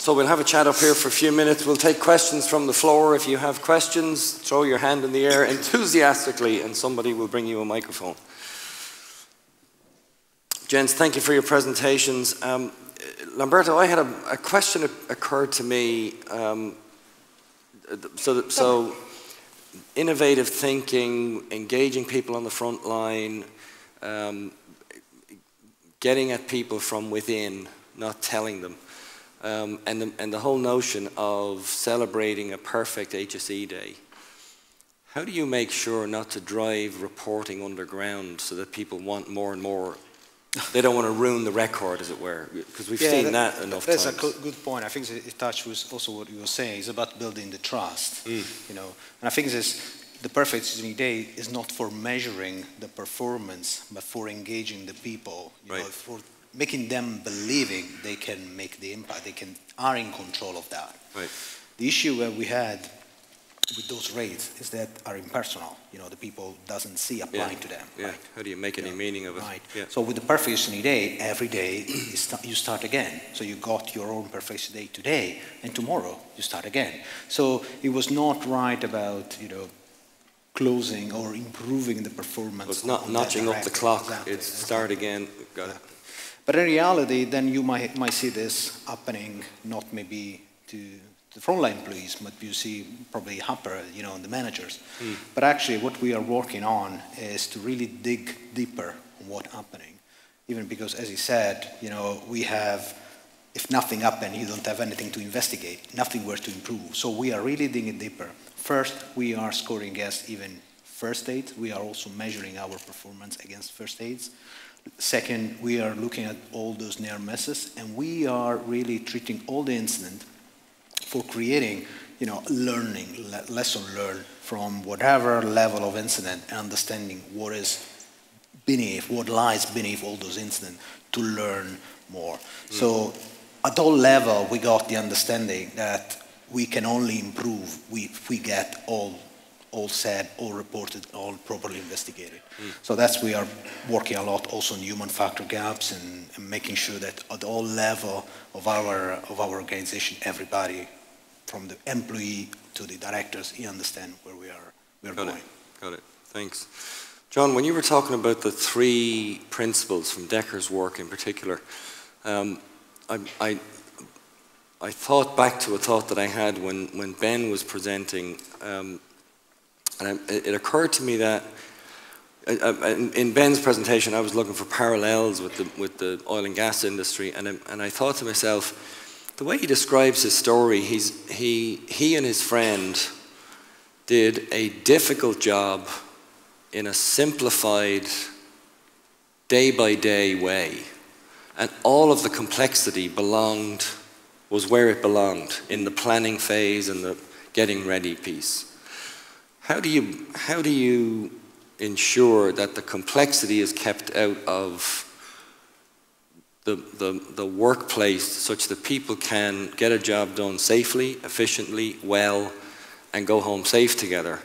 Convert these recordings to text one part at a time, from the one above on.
So we'll have a chat up here for a few minutes. We'll take questions from the floor. If you have questions, throw your hand in the air enthusiastically and somebody will bring you a microphone. Gents, thank you for your presentations. Lamberto, I had a question occurred to me. So innovative thinking, engaging people on the front line, getting at people from within, not telling them. And the whole notion of celebrating a perfect HSE day. How do you make sure not to drive reporting underground so that people want more and more? They don't want to ruin the record, as it were, because we've seen that enough times. That's a good point. I think it touches also what you were saying. It's about building the trust, you know. And I think the perfect HSE day is not for measuring the performance, but for engaging the people, you know, for making them believing they can make the impact, are in control of that. Right. The issue that we had with those rates is that are impersonal. You know, the people doesn't see applying to them. Yeah. Right? How do you make any meaning of it? Right. Yeah. So with the perfect HSE day, every day you start again. So you got your own perfect HSE day today, and tomorrow you start again. So it was not right about, you know, closing or improving the performance. It's not notching up the clock. Exactly. It's start again. Got it. But in reality, then you might see this happening not maybe to the frontline employees, but you see probably upper, you know, the managers. But actually, what we are working on is to really dig deeper on what's happening. Even because, as he said, you know, we have, if nothing happened, you don't have anything to investigate, nothing where to improve. So we are really digging deeper. First, we are scoring against even first aids. We are also measuring our performance against first aids. Second, we are looking at all those near misses, and we are really treating all the incident for creating, you know, learning, lesson learned from whatever level of incident, and understanding what is beneath, what lies beneath all those incidents to learn more. So at all level, we got the understanding that we can only improve if we get all said, all reported, all properly investigated. So that's we are working a lot also on human factor gaps and making sure that at all level of our organization, everybody from the employee to the directors, you understand where we are going. Got it. Thanks. John, when you were talking about the 3 principles from Decker's work in particular, I thought back to a thought that I had when Ben was presenting. And it occurred to me that in Ben's presentation, I was looking for parallels with the oil and gas industry, and I thought to myself, the way he describes his story, he and his friend did a difficult job in a simplified, day-by-day way, and all of the complexity was where it belonged, in the planning phase and the getting ready piece. How do you ensure that the complexity is kept out of the workplace such that people can get a job done safely, efficiently, well, and go home safe together,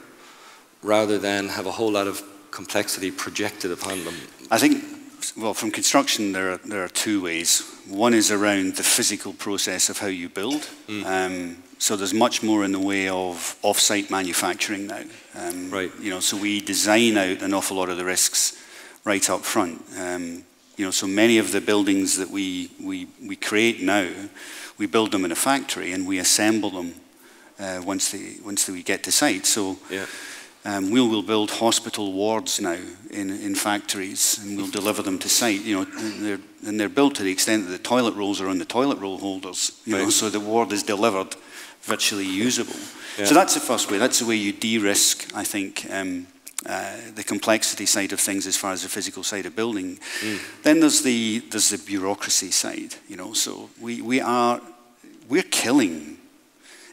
rather than have a whole lot of complexity projected upon them? I think, well, from construction there are 2 ways. One is around the physical process of how you build. So there's much more in the way of off-site manufacturing now. Right. You know, so we design out an awful lot of the risks right up front. You know, so many of the buildings that we create now, we build them in a factory and we assemble them once we get to site. So we'll build hospital wards now in factories, and we'll deliver them to site. You know, and they're built to the extent that the toilet rolls are on the toilet roll holders. You know, so the ward is delivered virtually usable. So that's the first way. That's the way you de-risk, I think, the complexity side of things as far as the physical side of building. Then there's the bureaucracy side. You know, so we're killing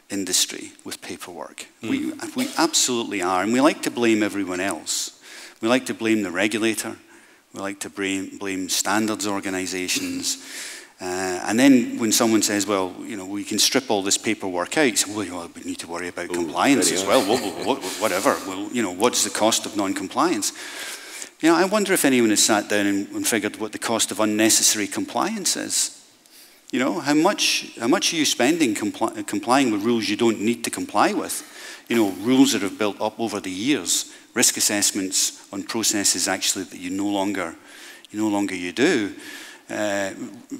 industry with paperwork. We absolutely are, and we like to blame everyone else. We like to blame the regulator. We like to blame standards organizations. And then when someone says, well, you know, we can strip all this paperwork out, so, well, we need to worry about compliance as well. Whatever. Well, you know, what's the cost of non-compliance? You know, I wonder if anyone has sat down and figured what the cost of unnecessary compliance is. You know, how much are you spending complying with rules you don't need to comply with? You know, rules that have built up over the years, risk assessments on processes actually that you no longer do,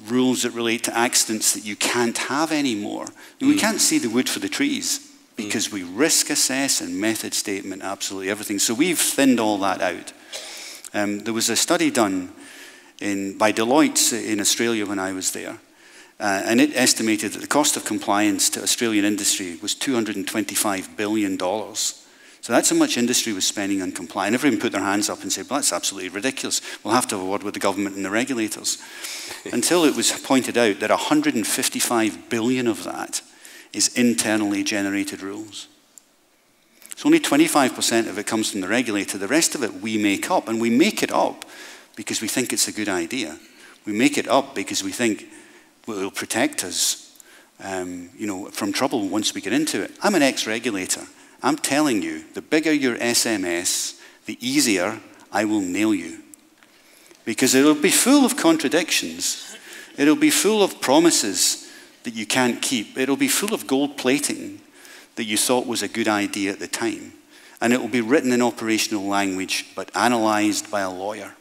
rules that relate to accidents that you can't have anymore. We can't see the wood for the trees because we risk assess and method statement absolutely everything. So we've thinned all that out. There was a study done by Deloitte in Australia when I was there. And it estimated that the cost of compliance to Australian industry was $225 billion. So that's how much industry was spending on compliance. Everyone put their hands up and said, well, that's absolutely ridiculous. We'll have to have a word with the government and the regulators. Until it was pointed out that 155 billion of that is internally generated rules. So only 25% of it comes from the regulator. The rest of it we make up. And we make it up because we think it's a good idea. We make it up because we think it will protect us you know, from trouble once we get into it. I'm an ex-regulator. I'm telling you, the bigger your SMS, the easier I will nail you. Because it'll be full of contradictions. It'll be full of promises that you can't keep. It'll be full of gold plating that you thought was a good idea at the time. And it will be written in operational language, but analyzed by a lawyer.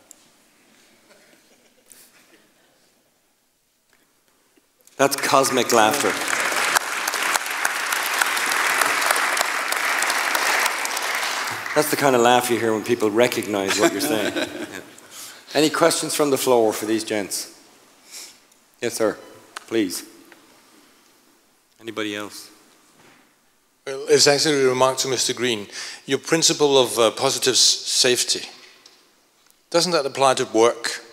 That's cosmic laughter. That's the kind of laugh you hear when people recognize what you're saying. Yeah. Any questions from the floor for these gents? Yes, sir. Please. Anybody else? Well, it's actually a remark to Mr. Green. Your principle of positive safety, doesn't that apply to work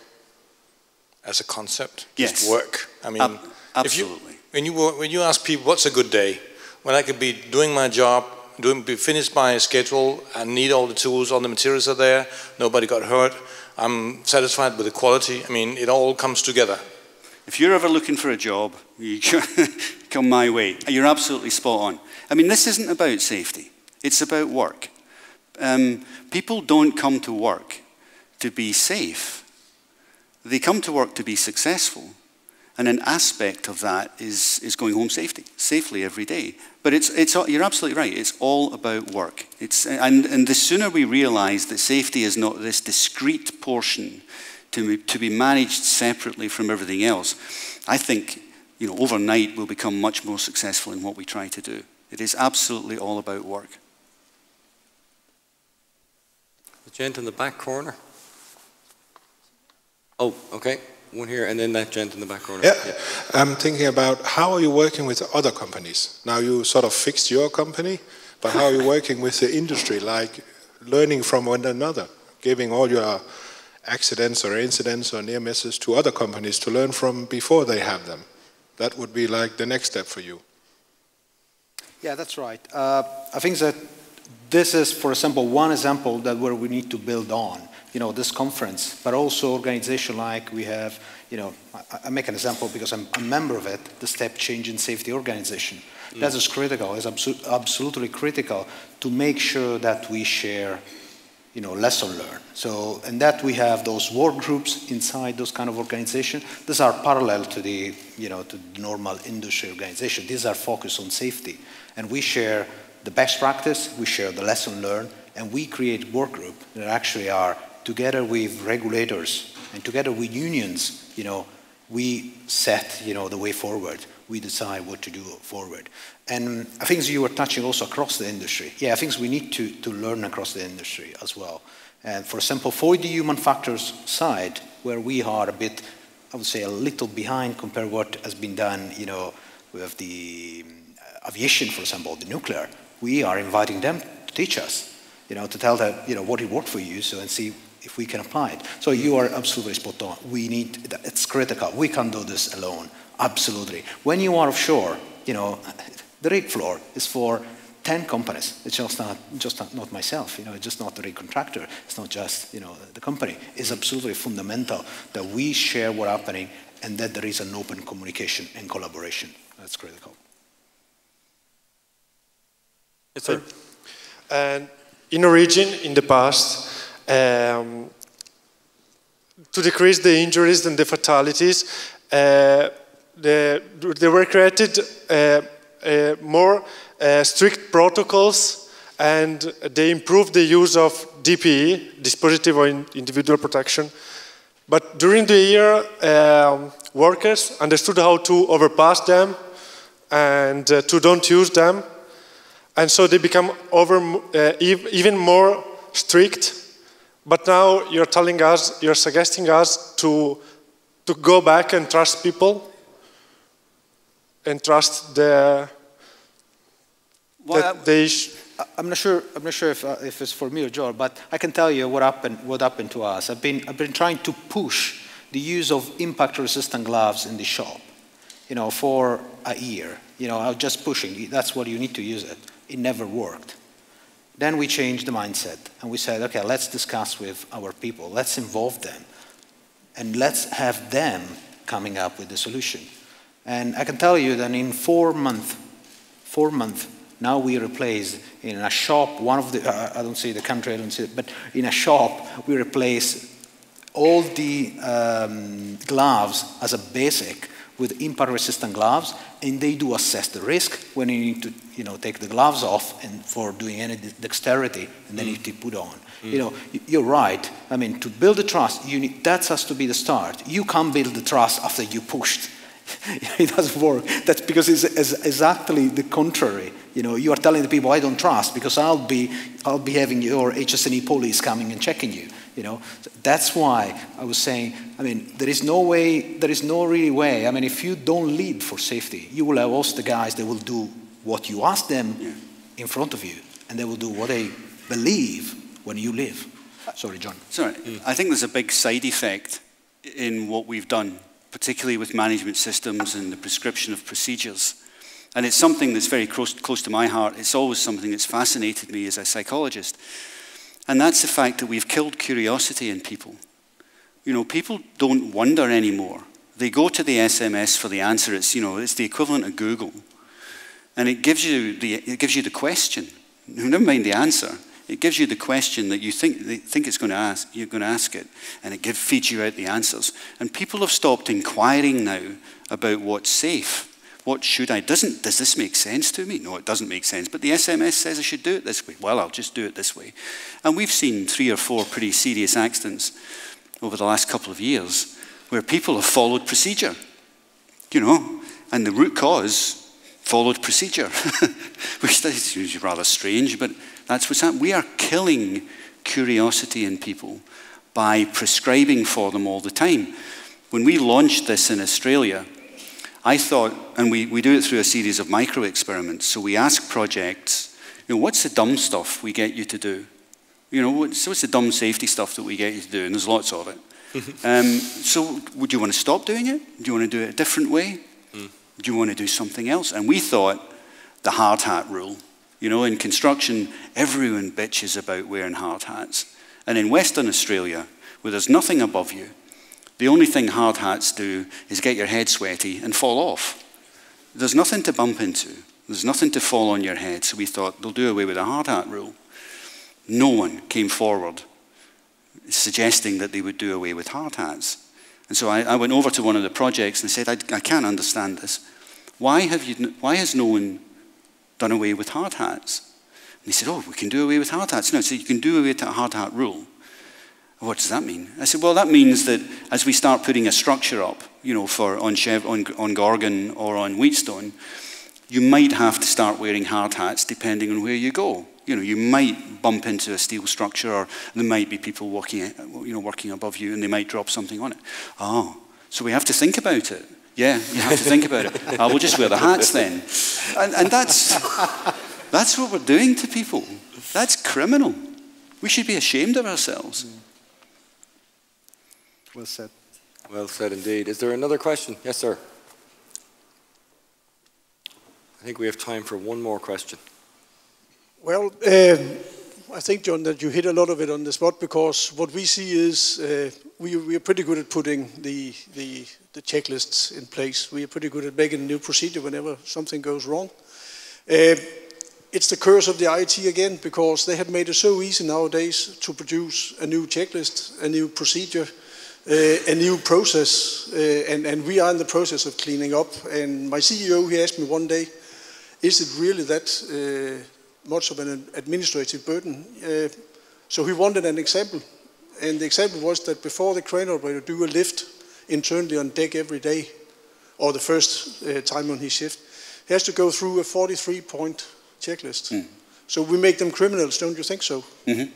as a concept? Yes. Just work. I mean, absolutely. When you ask people, what's a good day? When I could be doing my job, be finished my schedule, I need all the tools, all the materials are there, nobody got hurt, I'm satisfied with the quality. I mean, it all comes together. If you're ever looking for a job, you come my way. You're absolutely spot on. I mean, this isn't about safety. It's about work. People don't come to work to be safe. They come to work to be successful. And an aspect of that is going home safely every day. But you're absolutely right. It's all about work. And the sooner we realize that safety is not this discrete portion to be managed separately from everything else, I think, you know, overnight we'll become much more successful in what we try to do. It is absolutely all about work. The gent in the back corner. Oh, okay. One here, and then that gent in the back corner. Yeah. I'm thinking about how are you working with other companies? Now you sort of fixed your company, but how are you working with the industry, like learning from one another, giving all your accidents or incidents or near misses to other companies to learn from before they have them? That would be like the next step for you. Yeah, that's right. I think that this is, for example, one example that where we need to build on. You know, this conference, but also organization like we have, you know, I make an example because I'm a member of it, the Step Change in Safety organization. That is critical, it's absolutely critical to make sure that we share, you know, lesson learned. So, and that we have those work groups inside those kind of organizations. These are parallel to the, you know, to the normal industry organization. These are focused on safety. And we share the best practice, we share the lesson learned, and we create work groups that actually are together with regulators and together with unions, you know, we set, you know, the way forward. We decide what to do forward. And I think you were touching also across the industry. Yeah, I think we need to learn across the industry as well. And for example, for the human factors side, where we are a bit, I would say, a little behind compared to what has been done, you know, with the aviation, for example, the nuclear, we are inviting them to teach us, you know, to tell them, you know, what it worked for you, so and see if we can apply it. So you are absolutely spot on. We need, it's critical. We can't do this alone, absolutely. When you are offshore, you know, the rig floor is for 10 companies. It's just not myself, you know, it's just not the rig contractor. It's not just, you know, the company. It's absolutely fundamental that we share what's happening and that there is an open communication and collaboration. That's critical. Yes, sir. And in a region, in the past, to decrease the injuries and the fatalities, there were created more strict protocols, and they improved the use of DPE, dispositive or individual protection. But during the year, workers understood how to overpass them and to don't use them. And so they become even more strict. But now you're telling us, you're suggesting us to go back and trust people and trust that they. I'm not sure if it's for me or George, but I can tell you what happened to us. I've been trying to push the use of impact-resistant gloves in the shop, for a year. I was just pushing. That's what you need to use it. It never worked. Then we changed the mindset and we said, okay, let's discuss with our people. Let's involve them, and let's have them coming up with the solution. And I can tell you that in 4 months, now we replace in a shop, one of the, I don't see the country, I don't see it, but in a shop, we replace all the gloves as a basic with impact-resistant gloves, and they do assess the risk when you need to, take the gloves off and for doing any dexterity, and then you need to put on. You're right. I mean, to build the trust, that has to be the start. You can't build the trust after you pushed. It doesn't work. That's because it's exactly the contrary. You are telling the people, I don't trust because I'll be having your HSNE police coming and checking you. That's why I was saying, I mean, there is no really way. I mean, if you don't lead for safety, you will have also the guys that will do what you ask them in front of you, and they will do what they believe when you leave. Sorry, John. Sorry, I think there's a big side effect in what we've done, particularly with management systems and the prescription of procedures. And it's something that's very close to my heart. It's always something that's fascinated me as a psychologist. And that's the fact that we've killed curiosity in people. People don't wonder anymore. They go to the SMS for the answer. It's the equivalent of Google. And it gives you the question. Never mind the answer. It gives you the question that you think it's going to ask. You're going to ask it, and it feeds you out the answers. And people have stopped inquiring now about what's safe. What should I? Does this make sense to me? No, it doesn't make sense. But the SMS says I should do it this way. Well, I'll just do it this way. And we've seen 3 or 4 pretty serious accidents over the last couple of years where people have followed procedure, and the root cause followed procedure, which is rather strange, but that's what's happening. We are killing curiosity in people by prescribing for them all the time. When we launched this in Australia, I thought, and we do it through a series of micro-experiments, so we ask projects, what's the dumb stuff we get you to do? What's the dumb safety stuff that we get you to do? And there's lots of it. So would you want to stop doing it? Do you want to do it a different way? Do you want to do something else? And we thought the hard hat rule. In construction, everyone bitches about wearing hard hats. And in Western Australia, where there's nothing above you, the only thing hard hats do is get your head sweaty and fall off. There's nothing to bump into. There's nothing to fall on your head. So we thought they'll do away with the hard hat rule. No one came forward suggesting that they would do away with hard hats. And so I went over to one of the projects and said, I can't understand this. Why has no one done away with hard hats? And he said, we can do away with hard hats. No, so you can do away with the hard hat rule. What does that mean? I said, well, that means that as we start putting a structure up, for on Gorgon or on Wheatstone, you might have to start wearing hard hats depending on where you go. You might bump into a steel structure, or there might be people working above you, and they might drop something on it. Oh, so we have to think about it. Yeah, you have to think about it. We'll just wear the hats then. And that's what we're doing to people. That's criminal. We should be ashamed of ourselves. Well said. Well said indeed. Is there another question? Yes, sir. I think we have time for one more question. Well, I think, John, that you hit a lot of it on the spot, because what we see is we are pretty good at putting the checklists in place. We are pretty good at making a new procedure whenever something goes wrong. It's the curse of the IT again, because they have made it so easy nowadays to produce a new checklist, a new procedure, a new process, and we are in the process of cleaning up. And my CEO, he asked me one day, is it really that much of an administrative burden? So he wanted an example. And the example was that before the crane operator do a lift internally on deck every day, or the first time on his shift, he has to go through a 43-point checklist. Mm. So we make them criminals, don't you think so? Mm-hmm.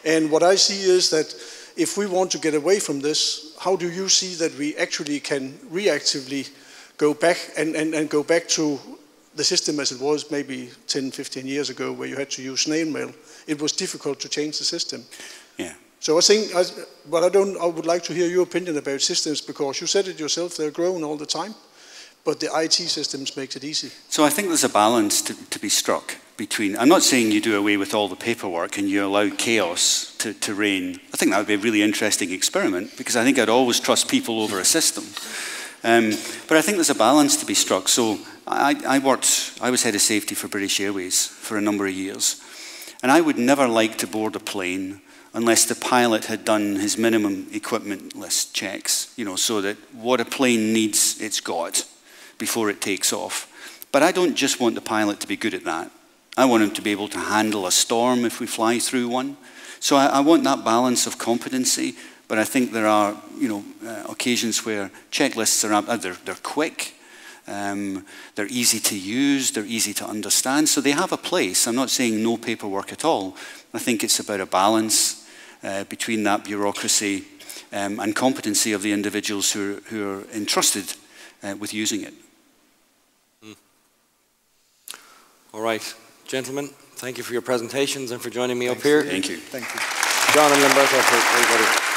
And what I see is that if we want to get away from this, how do you see that we actually can reactively go back and go back to the system as it was maybe 10, 15 years ago, where you had to use snail mail? It was difficult to change the system. Yeah. So I think, I would like to hear your opinion about systems, because you said it yourself, they're growing all the time, but the IT systems makes it easy. So I think there's a balance to be struck between, I'm not saying you do away with all the paperwork and you allow chaos to reign. I think that would be a really interesting experiment, because I think I'd always trust people over a system. But I think there's a balance to be struck. So I was head of safety for British Airways for a number of years, and I would never like to board a plane unless the pilot had done his minimum equipment list checks, so that what a plane needs, it's got before it takes off. But I don't just want the pilot to be good at that. I want him to be able to handle a storm if we fly through one. So I want that balance of competency, but I think there are, occasions where checklists are, they're quick, they're easy to use, they're easy to understand, so they have a place. I'm not saying no paperwork at all. I think it's about a balance between that bureaucracy and competency of the individuals who are entrusted with using it. Mm. All right, gentlemen, thank you for your presentations and for joining me up here. Thank you. Thank you. John and Lamberto, for everybody.